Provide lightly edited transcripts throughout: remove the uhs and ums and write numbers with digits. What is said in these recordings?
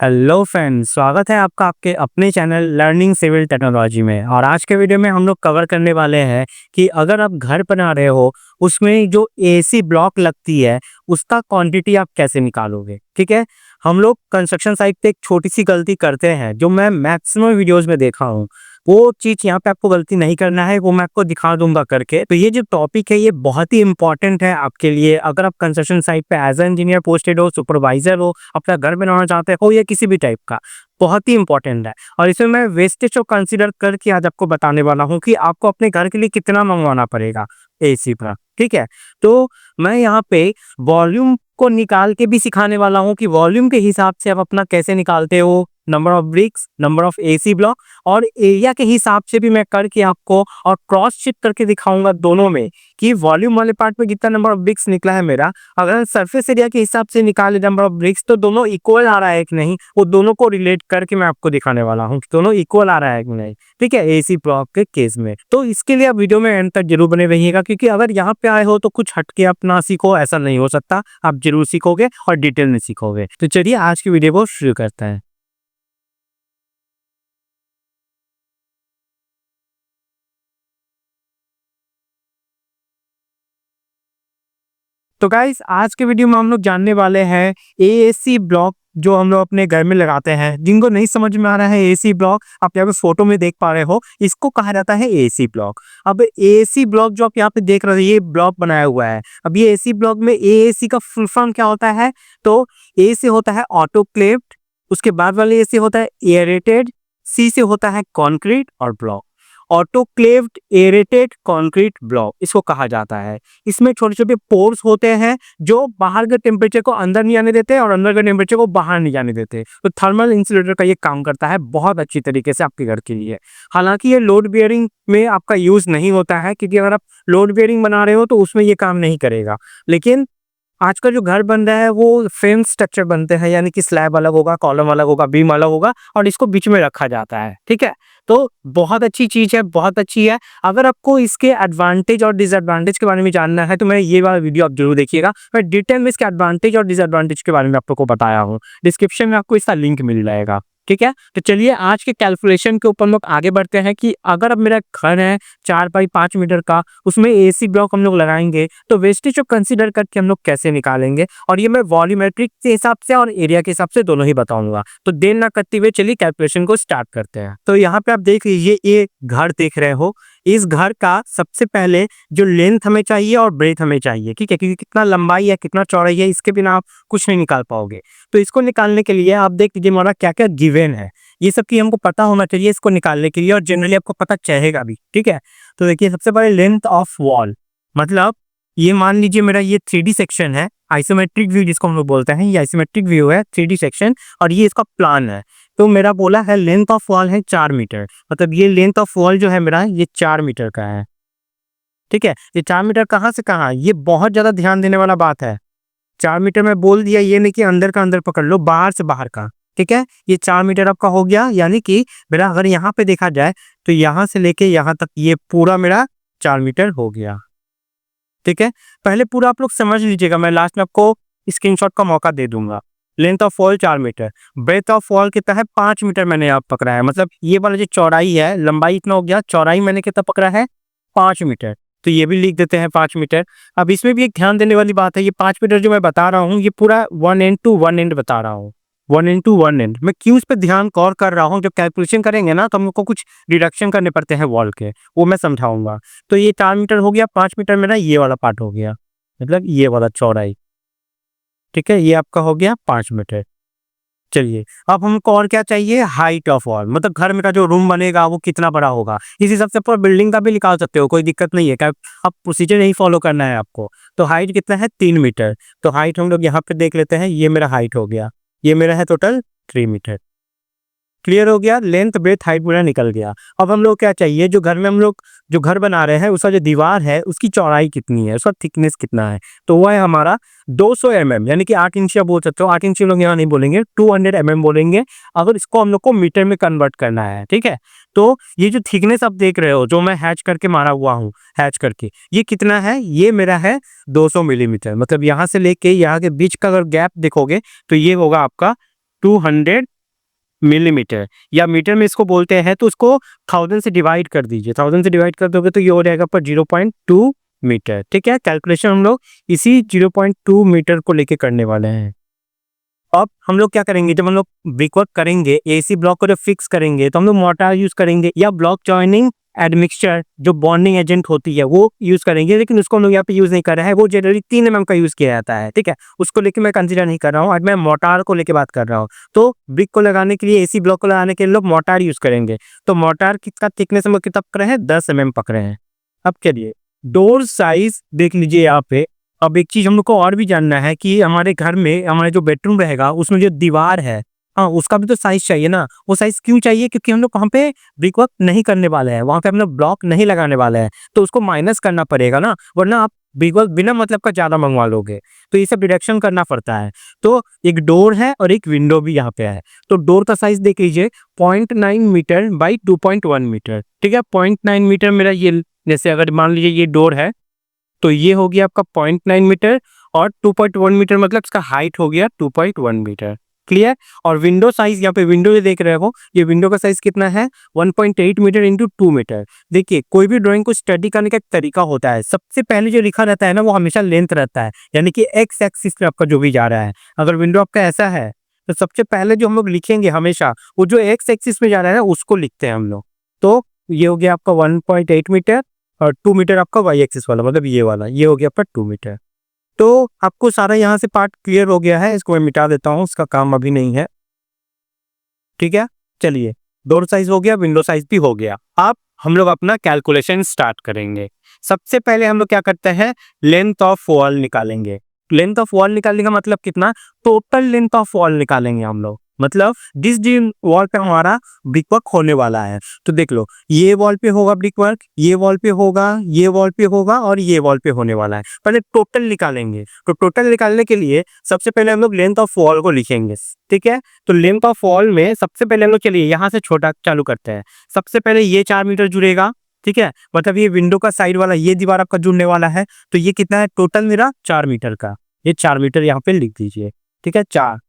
Hello friends, स्वागत है आपका आपके अपने चैनल लर्निंग सिविल टेक्नोलॉजी में। और आज के वीडियो में हम लोग कवर करने वाले हैं कि अगर आप घर बना रहे हो उसमें जो एसी ब्लॉक लगती है उसका क्वांटिटी आप कैसे निकालोगे। ठीक है, हम लोग कंस्ट्रक्शन साइट पे एक छोटी सी गलती करते हैं जो मैं मैक्सिमम वीडियोस में देखा हूँ। वो चीज़ यहाँ पे आपको गलती नहीं करना है, वो मैं आपको दिखा दूंगा करके। तो ये जो टॉपिक है ये बहुत ही इंपॉर्टेंट है आपके लिए। अगर आप कंस्ट्रक्शन साइट पे एज ए इंजीनियर पोस्टेड हो, सुपरवाइजर हो, अपना घर बनाना चाहते हो या किसी भी टाइप का, बहुत ही इंपॉर्टेंट है। और इसमें मैं वेस्टेज को कंसीडर करके आज आपको बताने वाला हूँ कि आपको अपने घर के लिए कितना मंगवाना पड़ेगा एसी का। ठीक है, तो मैं यहाँ पे वॉल्यूम को निकाल के भी सिखाने वाला हूँ कि वॉल्यूम के हिसाब से आप अपना कैसे निकालते हो, number of BRICS, number of AC block, और एरिया के हिसाब से भी मैं करके आपको और क्रॉस चेक करके दिखाऊंगा दोनों में कि वॉल्यूम वाले पार्ट में कितना नंबर ऑफ ब्रिक्स निकला है मेरा। अगर सरफेस एरिया के हिसाब से निकाले नंबर ऑफ ब्रिक्स तो दोनों इक्वल आ रहा है कि नहीं, वो दोनों को रिलेट करके मैं आपको दिखाने वाला हूँ कि दोनों इक्वल आ रहा है कि नहीं। ठीक है, एसी ब्लॉक के केस में। तो इसके लिए आप वीडियो में एंड तक जरूर बने रहिएगा, क्योंकि अगर यहाँ पे आए हो तो कुछ हटके आप ना सीखो, ऐसा नहीं हो सकता। आप जरूर सीखोगे और डिटेल में सीखोगे। तो चलिए आज की वीडियो को शुरू करते हैं। तो गाइस, आज के वीडियो में हम लोग जानने वाले हैं एएसी ब्लॉक जो हम लोग अपने घर में लगाते हैं। जिनको नहीं समझ में आ रहा है एसी ब्लॉक, आप यहाँ पे फोटो में देख पा रहे हो, इसको कहा जाता है एसी ब्लॉक। अब एसी ब्लॉक जो आप यहाँ पे देख रहे हो, ये ब्लॉक बनाया हुआ है। अब ये एसी ब्लॉक में एएसी का फुल फॉर्म क्या होता है? तो ए से होता है ऑटोक्लेव्ड, उसके बाद वाले ए से होता है एयरेटेड, सी से होता है कॉन्क्रीट और block. Autoclaved aerated concrete block इसको कहा जाता है। इसमें छोटे छोटे पोर्स होते हैं जो बाहर के टेम्परेचर को अंदर नहीं आने देते और अंदर के टेम्परेचर को बाहर नहीं जाने देते। तो थर्मल इंसुलेटर का ये काम करता है बहुत अच्छी तरीके से आपके घर के लिए। हालांकि ये लोड बियरिंग में आपका यूज नहीं होता है, क्योंकि अगर आप लोड बियरिंग बना रहे हो तो उसमें ये काम नहीं करेगा। लेकिन आज का जो घर बन रहा है वो फ्रेम स्ट्रक्चर बनते हैं, यानी कि स्लैब अलग होगा, कॉलम अलग होगा, बीम अलग होगा और इसको बीच में रखा जाता है। ठीक है, तो बहुत अच्छी चीज है, बहुत अच्छी है। अगर आपको इसके एडवांटेज और डिसएडवांटेज के बारे में जानना है तो मैं ये वाला वीडियो आप जरूर देखिएगा। मैं डिटेल में इसके एडवांटेज और डिसएडवांटेज के बारे में आपको बताया हूँ। डिस्क्रिप्शन में आपको इसका लिंक मिल जाएगा। ठीक है, तो चलिए आज के कैलकुलेशन के ऊपर हम लोग आगे बढ़ते हैं कि अगर अब मेरा घर है 4 बाई 5 मीटर का, उसमें एसी ब्लॉक हम लोग लगाएंगे तो वेस्टेज को कंसीडर करके हम लोग कैसे निकालेंगे। और ये मैं वॉल्यूमेट्रिक के हिसाब से और एरिया के हिसाब से दोनों ही बताऊंगा। तो देर ना करते हुए चलिए कैलकुलेशन को स्टार्ट करते हैं। तो यहाँ पे आप देख लीजिए, ये घर देख रहे हो। इस घर का सबसे पहले जो लेंथ हमें चाहिए और ब्रेथ हमें चाहिए। ठीक है, क्योंकि कितना लंबाई है कितना चौड़ाई है इसके बिना आप कुछ नहीं निकाल पाओगे। तो इसको निकालने के लिए आप देख लीजिए हमारा क्या क्या गिवन है। ये सब की हमको पता होना चाहिए इसको निकालने के लिए, और जनरली आपको पता चलेगा भी। ठीक है, तो देखिए सबसे पहले लेंथ ऑफ वॉल, मतलब ये मान लीजिए मेरा ये 3D सेक्शन है, आइसोमेट्रिक व्यू जिसको हम लोग बोलते हैं। ये आइसोमेट्रिक व्यू है, 3D सेक्शन, और ये इसका प्लान है। तो मेरा बोला है लेंथ ऑफ वॉल है 4 मीटर, मतलब ये लेंथ ऑफ वॉल जो है मेरा ये 4 मीटर का है। ठीक है, ये 4 मीटर कहाँ से कहाँ, ये बहुत ज्यादा ध्यान देने वाला बात है। 4 मीटर में बोल दिया, ये नहीं कि अंदर का अंदर पकड़ लो, बाहर से बाहर का। ठीक है, ये 4 मीटर आपका हो गया, यानी कि मेरा अगर यहाँ पे देखा जाए तो यहाँ से लेके यहाँ तक ये पूरा मेरा 4 मीटर हो गया। ठीक है, पहले पूरा आप लोग समझ लीजिएगा, मैं लास्ट में आपको स्क्रीनशॉट का मौका दे दूंगा। Length of wall 4 meter, breadth of wall कितना है 5 मीटर मैंने आप पकड़ा है। मतलब ये वाला जो चौड़ाई है, लंबाई इतना हो गया, चौड़ाई मैंने कितना पकड़ा है 5 मीटर। तो ये भी लिख देते हैं 5 मीटर। अब इसमें भी एक ध्यान देने वाली बात है, ये 5 मीटर जो मैं बता रहा हूँ ये पूरा 1 एंड टू 1 एंड बता रहा हूँ। 1 एंड टू 1 एंड मैं क्यों इस पे ध्यान गौर कर रहा हूँ, जब कैलकुलेशन करेंगे ना तो हम लोग को कुछ डिडक्शन करने पड़ते हैं वॉल के, वो मैं समझाऊंगा। तो ये 4 मीटर हो गया, 5 मीटर मेरा ये वाला पार्ट हो गया, मतलब ये वाला चौड़ाई। ठीक है, ये आपका हो गया 5 मीटर। चलिए, अब हमको और क्या चाहिए, हाइट ऑफ वॉल, मतलब घर में का जो रूम बनेगा वो कितना बड़ा होगा। इस हिसाब से पूरा बिल्डिंग का भी निकाल सकते हो, कोई दिक्कत नहीं है। क्या अब प्रोसीजर नहीं फॉलो करना है आपको। तो हाइट कितना है 3 मीटर। तो हाइट हम लोग यहाँ पे देख लेते हैं, ये मेरा हाइट हो गया, ये मेरा है टोटल 3 मीटर। क्लियर हो गया, लेंथ ब्रेथ हाइट पूरा निकल गया। अब हम लोग क्या चाहिए, जो घर में हम लोग जो घर बना रहे हैं उसका जो दीवार है उसकी चौड़ाई कितनी है, उसका थिकनेस कितना है। तो वह है हमारा 200 mm, यानी कि 8 इंच आप बोल सकते हो। 8 इंच हम लोग यहाँ नहीं बोलेंगे, 200 mm बोलेंगे, अगर इसको हम लोग को मीटर में कन्वर्ट करना है। ठीक है, तो ये जो थिकनेस आप देख रहे हो जो मैं हैच करके मारा हुआ हूँ, हैच करके, ये कितना है, ये मेरा है 200 मिलीमीटर। मतलब यहाँ से लेके यहाँ के बीच का अगर गैप देखोगे तो ये होगा आपका 200 मिलीमीटर, या मीटर में इसको बोलते हैं, तो उसको 1000 से डिवाइड कर दीजिए। 1000 से डिवाइड कर दोगे तो ये हो जाएगा पर 0.2 मीटर। ठीक है, कैलकुलेशन हम लोग इसी 0.2 मीटर को लेके करने वाले हैं। अब हम लोग क्या करेंगे, जब हम लोग ब्रिकवर्क करेंगे, एसी ब्लॉक को जब फिक्स करेंगे तो हम लोग मोर्टार यूज करेंगे या ब्लॉक जॉइनिंग एडमिक्सचर जो बॉन्डिंग एजेंट होती है वो यूज करेंगे, लेकिन उसको हम लोग यहाँ पे यूज नहीं कर रहे हैं। वो जनरली 3 mm का यूज किया जाता है। ठीक है, उसको लेके मैं कंसीडर नहीं कर रहा हूँ। आज मैं मोर्टार को लेके बात कर रहा हूँ। तो ब्रिक को लगाने के लिए, एसी ब्लॉक को लगाने के लिए लोग मोर्टार यूज करेंगे। तो मोर्टार का थिकनेस हम लोग कितना पकड़े हैं, 10 mm पकड़े हैं। अब चलिए डोर साइज देख लीजिए यहाँ पे। अब एक चीज हम लोग को और भी जानना है कि हमारे घर में, हमारे जो बेडरूम रहेगा उसमें जो दीवार है, हाँ उसका भी तो साइज चाहिए ना। वो साइज क्यों चाहिए, क्योंकि हम लोग वहाँ पे ब्रिकवर्क नहीं करने वाले हैं, वहाँ पे हम लोग ब्लॉक नहीं लगाने वाले हैं, तो उसको माइनस करना पड़ेगा ना, वरना आप ब्रिकवर्क बिना मतलब का ज्यादा मंगवा लोगे। तो ये सब डिडक्शन करना पड़ता है। तो एक डोर है और एक विंडो भी यहाँ पे है। तो डोर का साइज देख लीजिए 0.9 मीटर बाई 2.1 मीटर। ठीक है, 0.9 मीटर मेरा ये, जैसे अगर मान लीजिए ये डोर है तो ये हो गया आपका 0.9 मीटर, और 2.1 मीटर मतलब इसका हाइट हो गया 2.1 मीटर। क्लियर। और विंडो साइज, यहाँ पे विंडो ये देख रहे हो, ये विंडो का साइज कितना है, 1.8 मीटर इंटू 2 मीटर। देखिए कोई भी ड्राइंग को स्टडी करने का एक तरीका होता है। सबसे पहले जो लिखा रहता है ना वो हमेशा लेंथ रहता है, यानी कि एक्स एक्सिस पे आपका जो भी जा रहा है। अगर विंडो आपका ऐसा है तो सबसे पहले जो हम लोग लिखेंगे हमेशा वो जो एक्स एक्सिस में जा रहा है उसको लिखते हैं हम लोग। तो ये हो गया आपका 1.8 मीटर, और 2 मीटर आपका वाई एक्सिस वाला, मतलब ये वाला, ये हो गया आपका 2 मीटर। तो आपको सारा यहाँ से पार्ट क्लियर हो गया है। इसको मैं मिटा देता हूँ, उसका काम अभी नहीं है। ठीक है, चलिए डोर साइज हो गया, विंडो साइज भी हो गया। अब हम लोग अपना कैलकुलेशन स्टार्ट करेंगे। सबसे पहले हम लोग क्या करते हैं, लेंथ ऑफ वॉल निकालेंगे। लेंथ ऑफ वॉल निकालने का मतलब कितना, टोटल लेंथ ऑफ वॉल निकालेंगे हम लोग, मतलब जिस जिन वॉल पे हमारा ब्रिकवर्क होने वाला है। तो देख लो, ये वॉल पे होगा ब्रिकवर्क, ये वॉल पे होगा, ये वॉल पे होगा, और ये वॉल पे होने वाला है। पहले टोटल निकालेंगे। तो टोटल निकालने के लिए सबसे पहले हम लोग लेंथ ऑफ वॉल को लिखेंगे। ठीक है, तो लेंथ ऑफ वॉल में सबसे पहले हम लोग, चलिए यहाँ से छोटा चालू करते हैं। सबसे पहले ये 4 मीटर जुड़ेगा। ठीक है, मतलब ये विंडो का साइड वाला ये दीवार आपका जुड़ने वाला है। तो ये कितना है टोटल मेरा, 4 मीटर का। ये 4 मीटर यहाँ पे लिख दीजिए। ठीक है, 4।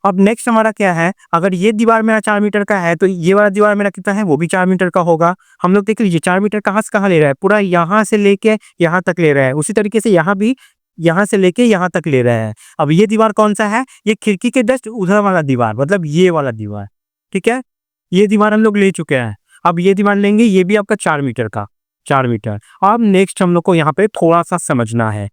अब नेक्स्ट हमारा क्या है, अगर ये दीवार मेरा 4 मीटर का है तो ये वाला दीवार मेरा कितना है, वो भी 4 मीटर का होगा। हम लोग देख लीजिए 4 मीटर कहाँ से कहाँ ले रहा है, पूरा यहाँ से लेके यहाँ तक ले रहा है। उसी तरीके से यहाँ भी यहाँ से लेके यहाँ तक ले रहा है। अब ये दीवार कौन सा है, ये खिड़की के जस्ट उधर वाला दीवार, मतलब ये वाला दीवार। ठीक है, ये दीवार हम लोग ले चुके हैं। अब ये दीवार लेंगे, ये भी आपका 4 मीटर का, 4 मीटर। अब नेक्स्ट हम लोग को यहाँ पे थोड़ा सा समझना है।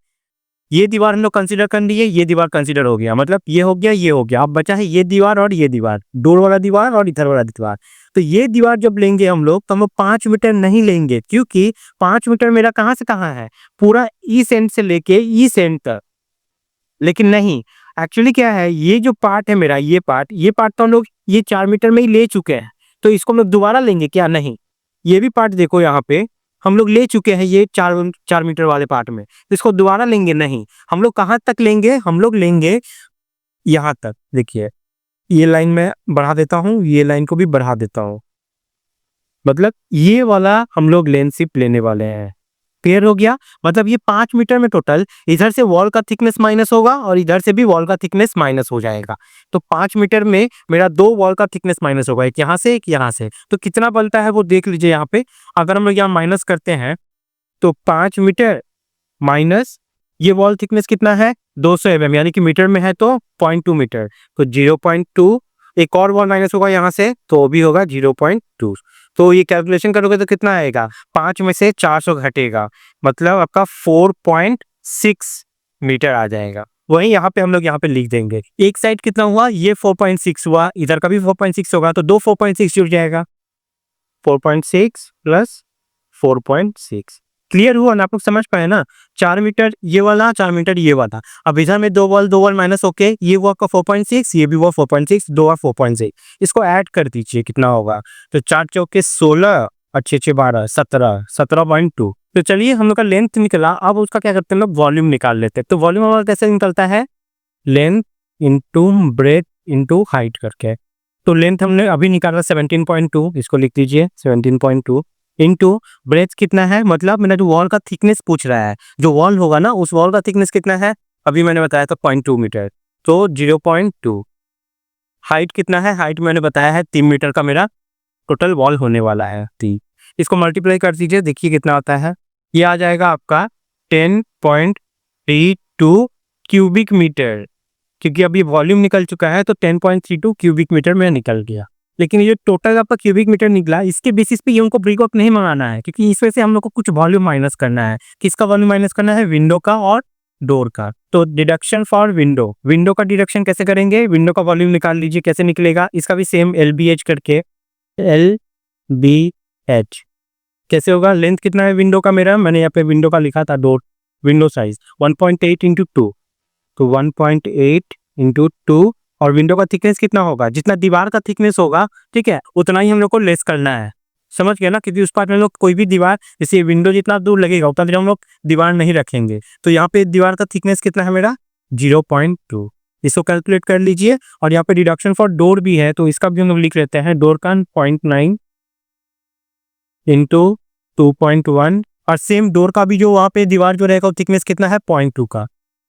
ये दीवार हम लोग कंसीडर कर लिए, ये दीवार कंसीडर हो गया, मतलब ये हो गया, ये हो गया। अब बचा है ये दीवार और ये दीवार, डोर वाला दीवार और इधर वाला दीवार। तो ये दीवार जब लेंगे हम लोग तो हम लोग 5 मीटर नहीं लेंगे, क्योंकि 5 मीटर मेरा कहाँ से कहाँ है, पूरा ईस्ट एंड से लेके ईस्ट एंड तक। लेकिन नहीं, एक्चुअली क्या है, ये जो पार्ट है मेरा, ये पार्ट तो हम लोग ये 4 मीटर में ही ले चुके हैं। तो इसको हम लोग दोबारा लेंगे क्या, नहीं। ये भी पार्ट देखो यहाँ पे हम लोग ले चुके हैं, ये 4 मीटर वाले पार्ट में। तो इसको दोबारा लेंगे नहीं, हम लोग कहाँ तक लेंगे, हम लोग लेंगे यहाँ तक। देखिए ये लाइन मैं बढ़ा देता हूँ, ये लाइन को भी बढ़ा देता हूँ, मतलब ये वाला हम लोग लेंथ सिर्फ लेने वाले हैं। क्लियर हो गया, मतलब ये 5 मीटर में टोटल इधर से वॉल का थिकनेस माइनस होगा और इधर से भी वॉल का थिकनेस माइनस हो जाएगा। तो 5 मीटर में मेरा 2 वॉल का थिकनेस माइनस होगा, एक यहाँ से एक यहाँ से। तो कितना बनता है वो देख लीजिए यहाँ पे। अगर हम लोग यहाँ माइनस करते हैं तो 5 मीटर माइनस ये वॉल थिकनेस कितना है, 200 mm, यानी कि मीटर में है तो 0.2 मीटर। तो 0.2, एक और वॉल माइनस होगा यहाँ से तो भी होगा 0.2। तो ये कैलकुलेशन करोगे तो कितना आएगा, 5 में से 400 घटेगा, मतलब आपका 4.6 मीटर आ जाएगा। वहीं यहाँ पे हम लोग यहाँ पे लिख देंगे, एक साइड कितना हुआ, ये 4.6 हुआ, इधर का भी 4.6 होगा, तो 2 4.6 जुड़ जाएगा, 4.6 प्लस 4.6। क्लियर हुआ ना, आप लोग समझ पाए ना। 4 मीटर ये वाला, 4 मीटर ये वाला। अब इधर में 2 वॉल माइनस होके ये हुआ आपका 4.6, ये भी हुआ 4.6, 2 और 4.6। इसको ऐड कर दीजिए कितना होगा, तो 4 चौके 16 और 6 6 12 17, 17.2। तो चलिए हम लोग का लेंथ निकला। अब उसका क्या करते हैं लोग, वॉल्यूम निकाल लेते हैं। तो वॉल्यूम हमारा कैसे निकलता है, length into breadth into height करके। तो लेंथ हमने अभी निकाला 17.2, इसको लिख दीजिए 17.2 इंटू ब्रेथ कितना है, मतलब मैंने जो वॉल का थिकनेस पूछ रहा है, जो वॉल होगा ना उस वॉल का थिकनेस कितना है, अभी मैंने बताया था 0.2 मीटर, तो 0.2। हाइट कितना है, हाइट मैंने बताया है 3 मीटर का मेरा टोटल वॉल होने वाला है। इसको मल्टीप्लाई कर दीजिए, देखिए कितना आता है। ये आ जाएगा आपका 10.32 क्यूबिक मीटर, क्योंकि अभी वॉल्यूम निकल चुका है तो 10.32 क्यूबिक मीटर में निकल गया। लेकिन ये टोटल आपका क्यूबिक मीटर निकला, इसके बेसिस पे ये उनको ब्रिक वर्क नहीं मंगाना है, क्योंकि इसमें से हम लोग को कुछ वॉल्यूम माइनस करना है। किसका वॉल्यूम माइनस करना है? विंडो का और डोर का। तो डिडक्शन फॉर विंडो, विंडो का डिडक्शन कैसे करेंगे? विंडो का वॉल्यूम निकाल लीजिए, कैसे निकलेगा? इसका भी सेम LBH करके, LBH कैसे होगा? लेंथ कितना है विंडो का मेरा, मैंने यहाँ पे विंडो का लिखा था, डोर विंडो साइज 1.8 इंटू 2, तो 1.8 इंटू 2। और विंडो का थिकनेस कितना होगा? जितना दीवार का थिकनेस होगा, ठीक है, उतना ही हम लोग को लेस करना है। समझ गया ना? क्योंकि उस पार्ट में लोग कोई भी दीवार, जैसे विंडो जितना दूर लगेगा उतना देर हम लोग दीवार नहीं रखेंगे। तो यहाँ पे दीवार का थिकनेस कितना है मेरा? 0.2। इसको कैलकुलेट कर लीजिए। और यहाँ पे डिडक्शन फॉर डोर भी है, तो इसका भी हम लोग लिख लेते हैं। डोर का 0.9 इंटू 2.1। और सेम डोर का भी जो वहाँ पे दीवार जो रहेगा थिकनेस कितना है? 0.2 का।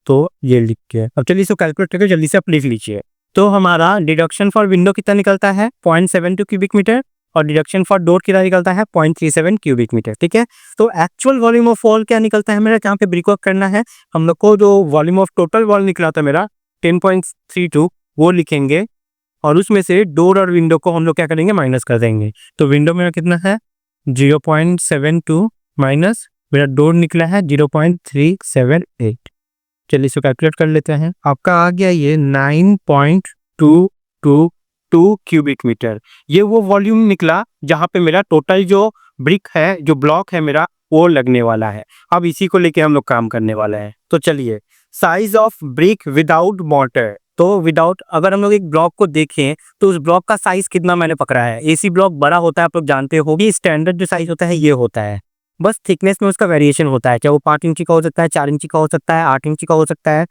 तो ये लिख के अब चलिए इसको कैलकुलेट करके जल्दी से आप लिख लीजिए। तो हमारा डिडक्शन फॉर विंडो कितना निकलता है? 0.72 क्यूबिक मीटर। और डिडक्शन फॉर डोर कितना निकलता है? 0.37 क्यूबिक मीटर। ठीक है, तो एक्चुअल वॉल्यूम ऑफ वॉल क्या निकलता है मेरा? जहाँ पे ब्रिक वर्क करना है हम लोग को, जो वॉल्यूम ऑफ टोटल वॉल निकला था मेरा 10.32, वो लिखेंगे। और उसमें से डोर और विंडो को हम लोग क्या करेंगे? माइनस कर देंगे। तो विंडो मेरा कितना है? 0.72 माइनस मेरा डोर निकला है 0.378। चलिए इसको कैलकुलेट कर लेते हैं। आपका आ गया ये 9.222 क्यूबिक मीटर। ये वो वॉल्यूम निकला जहां पे मेरा टोटल जो ब्रिक है, जो ब्लॉक है मेरा, वो लगने वाला है। अब इसी को लेके हम लोग काम करने वाले हैं। तो चलिए, size of brick without mortar. तो विदाउट, अगर हम लोग एक ब्लॉक को देखें तो उस ब्लॉक का साइज कितना मैंने पकड़ा है। AC ब्लॉक बड़ा होता है, आप लोग जानते हो कि स्टैंडर्ड जो साइज होता है ये होता है। बस थिकनेस में उसका वेरिएशन होता है, चाहे वो 5 इंची का हो सकता है, 4 इंची का हो सकता है, 8 इंची का हो सकता है।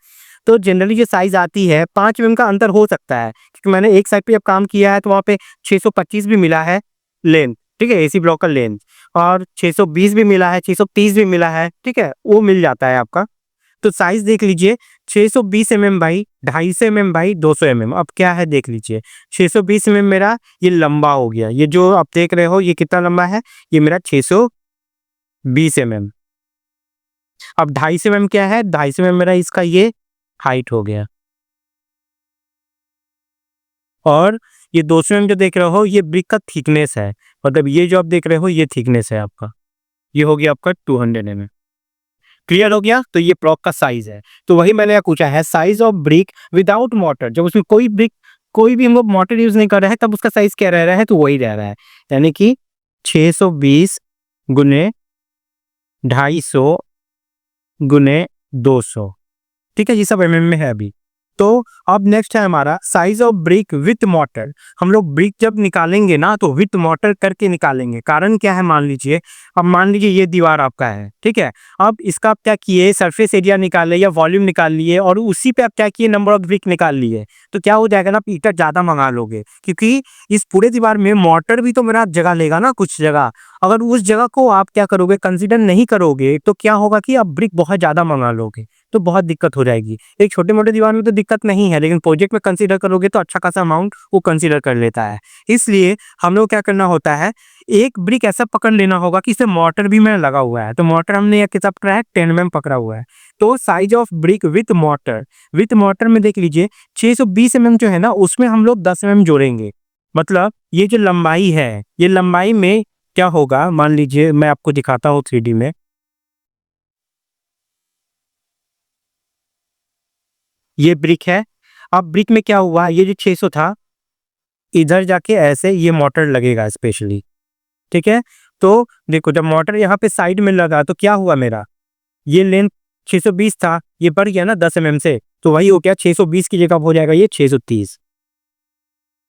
तो जनरली जो साइज आती है 5 mm का अंतर हो सकता है, क्योंकि मैंने एक साइड पे जब काम किया है तो वहाँ पे 625 भी मिला है लेंथ, ठीक है, AC ब्लॉक का लेंथ। और 620 भी मिला है, 630 भी मिला है, ठीक है, वो मिल जाता है आपका। तो साइज देख लीजिए, 620 mm by 250 mm by 200 mm। अब क्या है देख लीजिए, 620 mm मेरा ये लंबा हो गया। ये जो आप देख रहे हो ये कितना लंबा है? ये मेरा 620 mm। अब 250 mm क्या है? 250 mm मेरा इसका ये हाइट हो गया। और ये 200 mm जो देख रहे हो ये ब्रिक का थिकनेस है, मतलब ये जो आप देख रहे हो ये थिकनेस है आपका। ये हो गया आपका 200 mm। क्लियर हो गया? तो ये ब्लॉक का साइज है। तो वही मैंने यहाँ पूछा है, size of brick without motor. जब उसमें कोई ब्रिक, कोई भी हम लोग मोटर यूज नहीं कर रहे हैं, तब उसका साइज क्या रह रहा है? तो वही रह रहा है, यानी कि 620 गुने 250 गुने 200। ठीक है, ये सब mm में है अभी। तो अब नेक्स्ट है हमारा size of brick with motor. हम लोग ब्रिक जब निकालेंगे ना तो विथ मोटर करके निकालेंगे। कारण क्या है? मान लीजिए, अब मान लीजिए ये दीवार आपका है, ठीक है। अब इसका आप क्या किए? सरफेस एरिया निकाल लिए या वॉल्यूम निकाल लिए, और उसी पे आप क्या किए? नंबर ऑफ ब्रिक निकाल लिए। तो क्या हो जाएगा ना, आप ईंट ज्यादा मंगा लोगे, क्योंकि इस पूरे दीवार में मोटर भी तो मेरा जगह लेगा ना कुछ जगह। अगर उस जगह को आप क्या करोगे? कंसिडर नहीं करोगे, तो क्या होगा कि आप ब्रिक बहुत ज्यादा मंगा लोगे, तो बहुत दिक्कत हो जाएगी। एक छोटे मोटे दीवार में तो दिक्कत नहीं है, लेकिन प्रोजेक्ट में कंसीडर करोगे तो अच्छा खासा अमाउंट वो कंसीडर कर लेता है। इसलिए हम लोग क्या करना होता है, एक ब्रिक ऐसा पकड़ लेना होगा कि इसे मोटर भी मैंने लगा हुआ है। तो मोटर हमने कितना पकड़ा है? 10 mm पकड़ा हुआ है। तो size of brick with motor में देख लीजिए, 620 mm जो है ना, उसमें हम लोग 10 mm जोड़ेंगे। मतलब ये जो लंबाई है, ये लंबाई में क्या होगा, मान लीजिए मैं आपको दिखाता हूँ 3D में। ये ब्रिक है। अब ब्रिक में क्या हुआ, ये जो 600 था, इधर जाके ऐसे ये मोटर लगेगा स्पेशली, ठीक है। तो देखो, जब मोटर यहाँ पे साइड में लगा तो क्या हुआ, मेरा ये लेंथ 620 था, ये बढ़ गया ना 10 mm से, तो वही हो गया 620 की जगह हो जाएगा ये 630।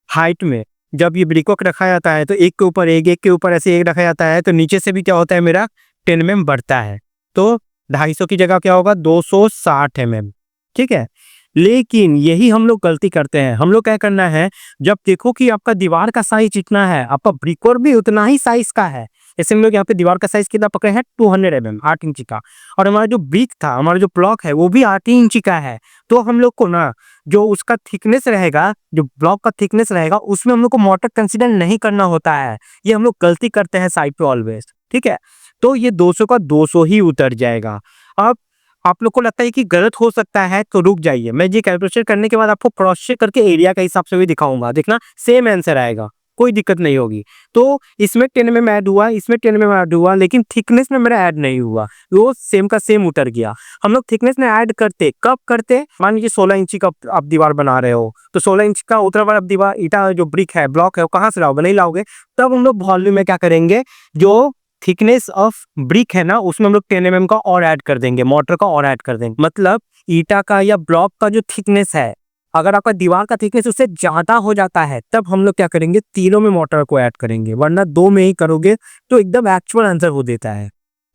हाइट में जब ये ब्रिक को रखा जाता है तो एक के ऊपर एक के ऊपर ऐसे एक रखा जाता है, तो नीचे से भी क्या होता है, मेरा 10 mm बढ़ता है। तो 250 की जगह क्या होगा? 260 mm, ठीक है। लेकिन यही हम लोग गलती करते हैं। हम लोग क्या करना है, जब देखो कि आपका दीवार का साइज इतना है, आपका ब्रिक वर्क भी उतना ही साइज का है, ऐसे हम लोग यहाँ पे दीवार का साइज कितना पकड़े हैं 200 mm 8 इंची का। और हमारा जो ब्रिक था, हमारा जो ब्लॉक है वो भी 8 ही इंची का है। तो हम लोग को ना जो उसका थिकनेस रहेगा, जो ब्लॉक का थिकनेस रहेगा, उसमें हम लोग को मोटर कंसीडर नहीं करना होता है। ये हम लोग गलती करते हैं साइड पे ऑलवेज, ठीक है। तो ये 200 का 200 ही उतर जाएगा। अब आप लोग को लगता है कि गलत हो सकता है तो रुक जाइए, मैं ये कैलकुलेशन करने के बाद आपको क्रॉस चेक करके एरिया के हिसाब से भी दिखाऊंगा, देखना सेम आंसर आएगा, कोई दिक्कत नहीं होगी। तो इसमें 10 mm ऐड हुआ, इसमें 10 mm ऐड हुआ, लेकिन थिकनेस में मेरा ऐड नहीं हुआ, वो सेम का सेम उतर गया। हम लोग थिकनेस में ऐड करते कब करते, मान लीजिए 16 इंची का आप दीवार बना रहे हो, तो 16 इंच का उतरा वाला दीवार ईटा जो ब्रिक है, ब्लॉक है, वो कहाँ से लाओगे, नहीं लाओगे। तब हम लोग वॉल्यूम में क्या करेंगे, जो थिकनेस ऑफ ब्रिक है ना, उसमें हम लोग 10 mm का और ऐड कर देंगे, मोटर का और ऐड कर देंगे। मतलब ईटा का या ब्लॉक का जो थिकनेस है, अगर आपका दीवार का थिकनेस उससे ज्यादा हो जाता है, तब हम लोग क्या करेंगे, तीनों में मोटर को ऐड करेंगे, वरना दो में ही करोगे तो एकदम एक्चुअल आंसर हो देता है।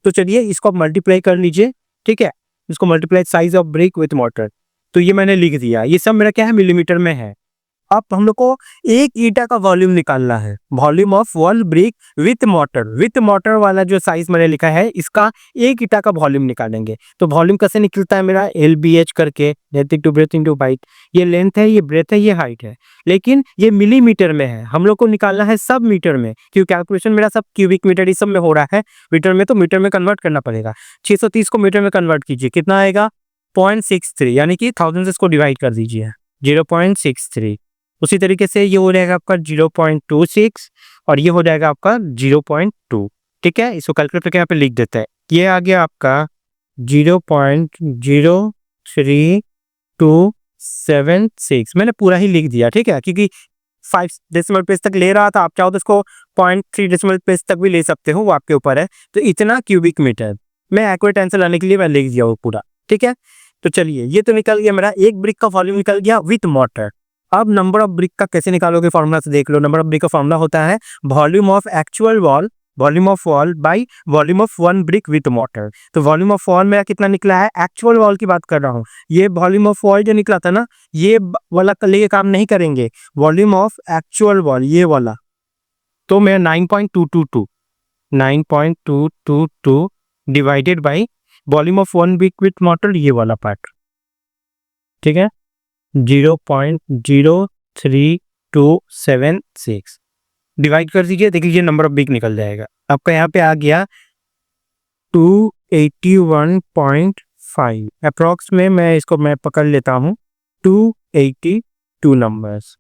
तो चलिए इसको आप मल्टीप्लाई कर लीजिए, ठीक है। इसको multiply size of brick with motor, तो ये मैंने लिख दिया। ये सब मेरा क्या है, मिलीमीटर में है। अब हम लोग को एक ईटा का वॉल्यूम निकालना है, volume of one brick with motor. With motor वाला जो साइज मैंने लिखा है, इसका एक ईटा का वॉल्यूम निकालेंगे। तो वॉल्यूम कैसे निकलता है मेरा, LBH करके, length to breadth into height. ये लेंथ है, ये ब्रेथ है, ये हाइट है, लेकिन ये मिलीमीटर में है। हम लोग को निकालना है सब मीटर में, क्योंकि कैलकुलेशन मेरा सब क्यूबिक मीटर इस सब में हो रहा है। मीटर में तो मीटर में कन्वर्ट करना पड़ेगा। 630 को मीटर में कन्वर्ट कीजिए, कितना आएगा 0.63, यानी कि 1000 से इसको डिवाइड कर दीजिए, 0.63। उसी तरीके से ये हो जाएगा आपका 0.26 और ये हो जाएगा आपका 0.2, ठीक है। इसको कैलकुलेट करके यहाँ पे लिख देते हैं। ये आ गया आपका 0.03276, मैंने पूरा ही लिख दिया, ठीक है, क्योंकि 5 डेसिमल प्लेस तक ले रहा था। आप चाहो तो इसको 0.3 डेसिमल प्लेस तक भी ले सकते हो, वो आपके ऊपर है। तो इतना क्यूबिक मीटर मैं एक्यूरेट आंसर लाने के लिए मैं लिख दिया वो पूरा, ठीक है। तो चलिए ये तो निकल गया मेरा, एक ब्रिक का वॉल्यूम निकल गया विथ मोटर। अब नंबर ऑफ ब्रिक का कैसे निकालोगे, फॉर्मूला से देख लो। नंबर ऑफ ब्रिक का फॉर्मूला होता है volume of actual wall, volume of wall by volume of one brick with motor. तो वॉल्यूम ऑफ वॉल मेरा कितना निकला है, एक्चुअल वॉल की बात कर रहा हूँ। ये वॉल्यूम ऑफ वॉल जो निकला था ना, ये वाला लेके काम नहीं करेंगे, वॉल्यूम ऑफ एक्चुअल वॉल ये वाला, तो मेरा 9.222 divided by volume of one brick with motor, ये वाला पार्ट, ठीक है, 0.03276 डिवाइड कर दीजिए, देख लीजिए नंबर ऑफ ब्रिक निकल जाएगा आपका। यहाँ पे आ गया 281.5 अप्रॉक्स में। मैं इसको मैं पकड़ लेता हूँ 282 नंबर्स,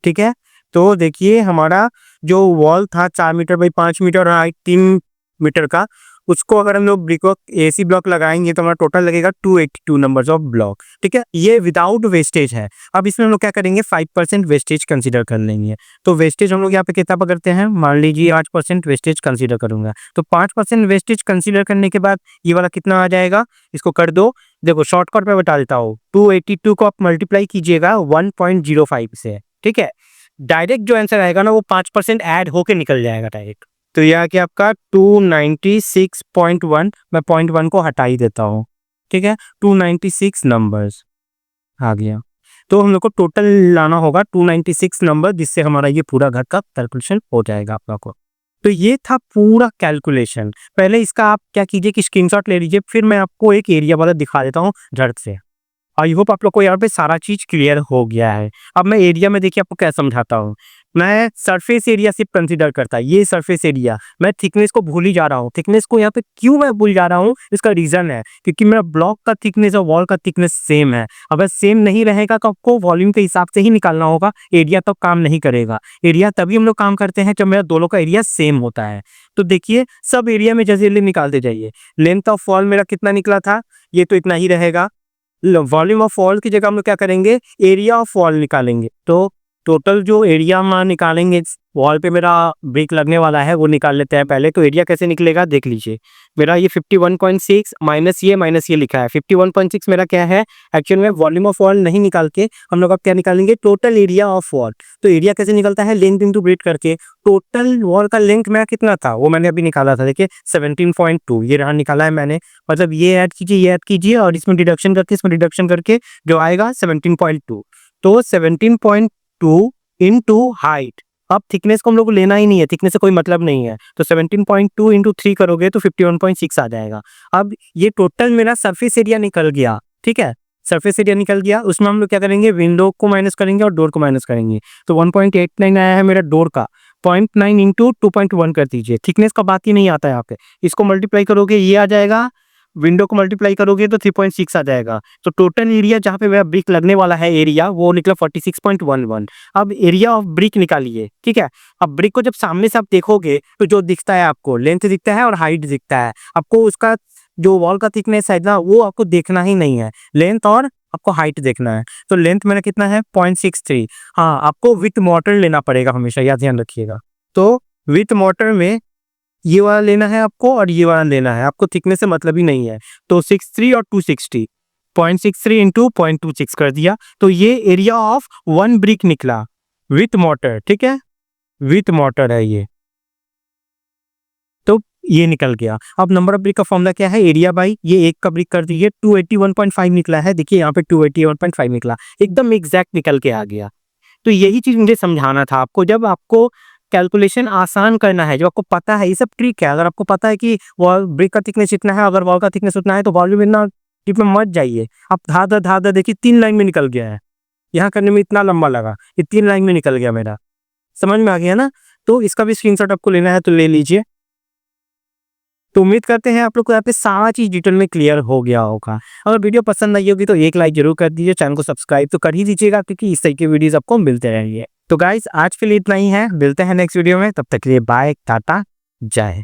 ठीक है। तो देखिए हमारा जो वॉल था 4 मीटर बाई 5 मीटर और हाइट 3 मीटर का, उसको अगर हम लोग ब्रिक AC ब्लॉक लगाएंगे तो हमारा टोटल लगेगा 282 नंबर्स ऑफ ब्लॉक, ठीक है। ये विदाउट वेस्टेज है। अब इसमें हम लोग क्या करेंगे, 5% वेस्टेज कंसीडर कर लेंगे। तो वेस्टेज हम लोग यहाँ पे कितना पकड़ते हैं, मान लीजिए 8% वेस्टेज कंसीडर करूंगा। तो 5% वेस्टेज कंसीडर करने के बाद ये वाला कितना आ जाएगा, इसको कर दो। देखो शॉर्टकट में बता देता हूँ, 282 को आप मल्टीप्लाई कीजिएगा 1.05 से, ठीक है। डायरेक्ट जो आंसर आएगा ना, वो 5% ऐड होके निकल जाएगा डायरेक्ट। तो यह कि आपका 296.1, मैं 0.1 को हटा ही देता हूँ, ठीक है। 296 नंबर्स आ गया। तो हम लोग को टोटल लाना होगा 296 नंबर, जिससे हमारा ये पूरा घर का कैलकुलेशन हो जाएगा आप लोग को। तो ये था पूरा कैलकुलेशन। पहले इसका आप क्या कीजिए कि स्क्रीनशॉट ले लीजिए, फिर मैं आपको एक एरिया वाला दिखा देता हूँ झट से। आई होप आप लोग को यहाँ पे सारा चीज क्लियर हो गया है। अब मैं एरिया में देखिए आपको क्या समझाता हूँ। मैं सरफेस एरिया सिर्फ कंसीडर करता है, ये सरफेस एरिया। मैं थिकनेस को भूल ही जा रहा हूँ। थिकनेस को यहाँ पे क्यों मैं भूल जा रहा हूँ, इसका रीजन है क्योंकि मेरा ब्लॉक का थिकनेस और वॉल का थिकनेस सेम है। अगर सेम नहीं रहेगा तो आपको वॉल्यूम के हिसाब से ही निकालना होगा, एरिया तो काम नहीं करेगा। एरिया तभी हम लोग काम करते हैं जब मेरा दोनों का एरिया सेम होता है। तो देखिए सब एरिया में जैसे निकालते जाइए। लेंथ ऑफ वॉल मेरा कितना निकला था, ये तो इतना ही रहेगा। वॉल्यूम ऑफ वॉल की जगह हम लोग क्या करेंगे, एरिया ऑफ वॉल निकालेंगे। तो टोटल जो एरिया में निकालेंगे, वॉल पे मेरा ब्रिक लगने वाला है, वो निकाल लेते हैं पहले। तो एरिया कैसे निकलेगा देख लीजिए। मेरा ये 51.6 माइनस ये लिखा है। 51.6 मेरा क्या है, एक्चुअल में वॉल्यूम ऑफ वॉल नहीं निकाल के हम लोग अब क्या निकालेंगे, टोटल एरिया ऑफ वॉल। तो एरिया कैसे निकलता है, लेंथ इंटू ब्रेथ करके। टोटल वॉल का लेंथ मेरा कितना था, वो मैंने अभी निकाला था, देखिए 17.2 ये रहा, निकाला है मैंने। मतलब ये ऐड कीजिए और इसमें डिडक्शन करके जो आएगा 17.2। तो 17.2 इंटू हाइट, अब थिकनेस को हम लोग को लेना ही नहीं है, थिकनेस से कोई मतलब नहीं है, तो 17.2 इंटू 3 करोगे तो 51.6 आ जाएगा। अब ये टोटल मेरा सरफेस एरिया निकल गया, ठीक है, सरफेस एरिया निकल गया। उसमें हम लोग क्या करेंगे, विंडो को माइनस करेंगे और डोर को माइनस करेंगे। तो 1.89 आया है मेरा डोर का, 0.9 इंटू 2.1 कर दीजिए, थिकनेस का बात ही नहीं आता है यहाँ पे। इसको मल्टीप्लाई करोगे ये आ जाएगा, विंडो को मल्टीप्लाई करोगे तो 3.6 आ जाएगा। तो टोटल एरिया जहाँ पे मेरा ब्रिक लगने वाला है एरिया, वो निकला 46.11। अब एरिया ऑफ ब्रिक निकालिए, ठीक है। अब ब्रिक को जब सामने से आप देखोगे तो जो दिखता है आपको लेंथ दिखता है और हाइट दिखता है। आपको उसका जो वॉल का थिकनेस है ना, वो आपको देखना ही नहीं है, लेंथ और आपको हाइट देखना है। तो लेंथ मेरा कितना है 0.63। हाँ, आपको विथ मॉर्टर लेना पड़ेगा हमेशा, याद ध्यान रखिएगा। तो विथ मॉर्टर में ये वाला लेना है आपको और ये वाला लेना है, आपको थिकनेस से मतलब ही नहीं है। तो 63 और 260, 0.63 इंटू 0.26 कर दिया, तो ये एरिया ऑफ 1 ब्रिक निकला विथ मॉर्टर, ठीक है, विथ मॉर्टर है ये, तो ये निकल गया। अब नंबर ऑफ ब्रिक का फॉर्मूला क्या है, एरिया बाई ये एक का ब्रिक कर दीजिए, 281.5 निकला है, देखिए यहाँ पे 281.5 निकला, एकदम एग्जैक्ट निकल के आ गया। तो यही चीज मुझे समझाना था आपको, जब आपको कैलकुलेशन आसान करना है, जो आपको पता है, ये सब ट्रिक है। अगर आपको पता है कि वॉल ब्रिक का थिकनेस इतना है, अगर वॉल का थिकनेस उतना है, तो वॉल्यूम इतना डीप में मत जाइए। आप धाधा देखिए 3 लाइन में निकल गया है, यहाँ करने में इतना लंबा लगा, ये 3 लाइन में निकल गया मेरा, समझ में आ गया ना। तो इसका भी स्क्रीनशॉट आपको लेना है तो ले लीजिए। तो उम्मीद करते हैं आप लोग को यहाँ पे सारा चीज डिटेल में क्लियर हो गया होगा। अगर वीडियो पसंद आई होगी तो एक लाइक जरूर कर दीजिए, चैनल को सब्सक्राइब तो कर ही दीजिएगा, क्योंकि इस तरह के वीडियोस आपको मिलते रहेंगे। तो गाइस आज के लिए इतना ही है, मिलते हैं नेक्स्ट वीडियो में, तब तक के लिए बाय, टाटा, जय।